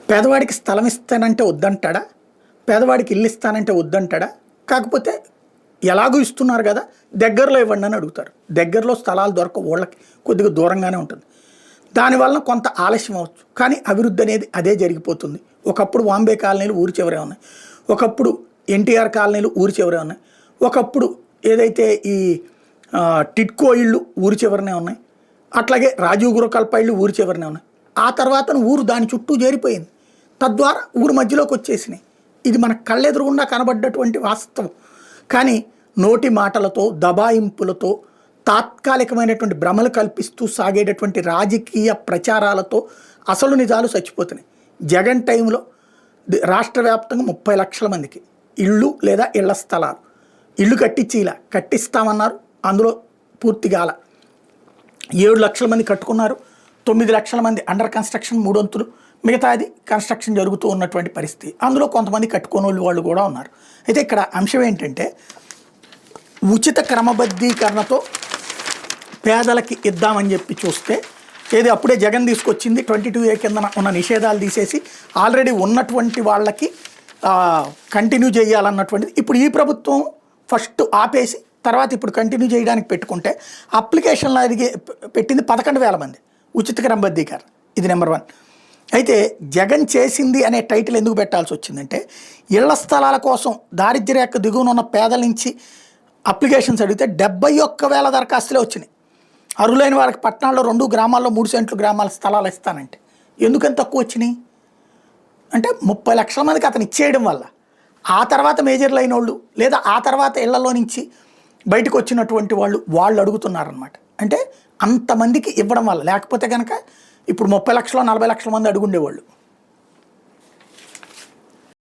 పేదవాడికి స్థలం ఇస్తానంటే వద్దంటాడా? పేదవాడికి ఇల్లు ఇస్తానంటే వద్దంటాడా? కాకపోతే ఎలాగూ ఇస్తున్నారు కదా, దగ్గరలో ఇవ్వండి అని అడుగుతారు. దగ్గరలో స్థలాలు దొరకవు, ఊళ్ళకి కొద్దిగా దూరంగానే ఉంటుంది. దానివల్ల కొంత ఆలస్యం అవ్వచ్చు, కానీ అభివృద్ధి అనేది అదే జరిగిపోతుంది. ఒకప్పుడు వాంబే కాలనీలు ఊరి చివరే ఉన్నాయి, ఒకప్పుడు ఎన్టీఆర్ కాలనీలు ఊరి చివరే ఉన్నాయి, ఒకప్పుడు ఏదైతే ఈ టిడ్కో ఇళ్ళు ఊరి చివరనే ఉన్నాయి, అట్లాగే రాజీవ్ గృహకల్ప ఇళ్ళు ఊరి చివరనే ఉన్నాయి. ఆ తర్వాత ఊరు దాని చుట్టూ చేరిపోయింది, తద్వారా ఊరు మధ్యలోకి వచ్చేసినాయి. ఇది మన కళ్ళెదురుగుండా కనబడ్డటువంటి వాస్తవం. కానీ నోటి మాటలతో, దబాయింపులతో, తాత్కాలికమైనటువంటి భ్రమలు కల్పిస్తూ సాగేటటువంటి రాజకీయ ప్రచారాలతో అసలు నిజాలు చచ్చిపోతున్నాయి. జగన్ టైంలో రాష్ట్ర వ్యాప్తంగా 30 లక్షల మందికి ఇళ్ళు లేదా ఇళ్ల స్థలాలు, ఇళ్ళు కట్టించి ఇలా కట్టిస్తామన్నారు, అందులో పూర్తిగా 7 లక్షల మంది కట్టుకున్నారు, 9 లక్షల మంది అండర్ కన్స్ట్రక్షన్ 3 వంతులు, మిగతాది కన్స్ట్రక్షన్ జరుగుతూ ఉన్నటువంటి పరిస్థితి. అందులో కొంతమంది కట్టుకోని వాళ్ళు కూడా ఉన్నారు. అయితే ఇక్కడ అంశం ఏంటంటే, ఉచిత క్రమబద్ధీకరణతో పేదలకి ఇద్దామని చెప్పి చూస్తే, ఏది అప్పుడే జగన్ తీసుకొచ్చింది 22A కింద ఉన్న నిషేధాలు తీసేసి ఆల్రెడీ ఉన్నటువంటి వాళ్ళకి కంటిన్యూ చేయాలన్నటువంటిది. ఇప్పుడు ఈ ప్రభుత్వం ఫస్ట్ ఆపేసి తర్వాత ఇప్పుడు కంటిన్యూ చేయడానికి పెట్టుకుంటే, అప్లికేషన్లు అడిగే పెట్టింది 11,000 మంది ఉచిత క్రమబద్ధీకరణ. ఇది నెంబర్ 1. అయితే జగన్ చేసింది అనే టైటిల్ ఎందుకు పెట్టాల్సి వచ్చిందంటే, ఇళ్ల స్థలాల కోసం దారిద్ర్యరేఖ దిగువన ఉన్న పేదల నుంచి అప్లికేషన్స్ అడిగితే 71,000 దరఖాస్తులే వచ్చినాయి. అర్హులైన వారికి పట్టణాల్లో 2 గ్రామాల్లో 3 సెంట్లు గ్రామాల స్థలాలు ఇస్తానంటే ఎందుకని తక్కువ వచ్చినాయి అంటే, 30 లక్షల మందికి అతను ఇచ్చేయడం వల్ల ఆ తర్వాత మేజర్లు అయిన వాళ్ళు, లేదా ఆ తర్వాత ఇళ్లలో నుంచి బయటకు వచ్చినటువంటి వాళ్ళు అడుగుతున్నారనమాట. అంటే అంతమందికి ఇవ్వడం వల్ల, లేకపోతే కనుక ఇప్పుడు 30 లక్షలు 40 లక్షల మంది అడుగుండేవాళ్ళు.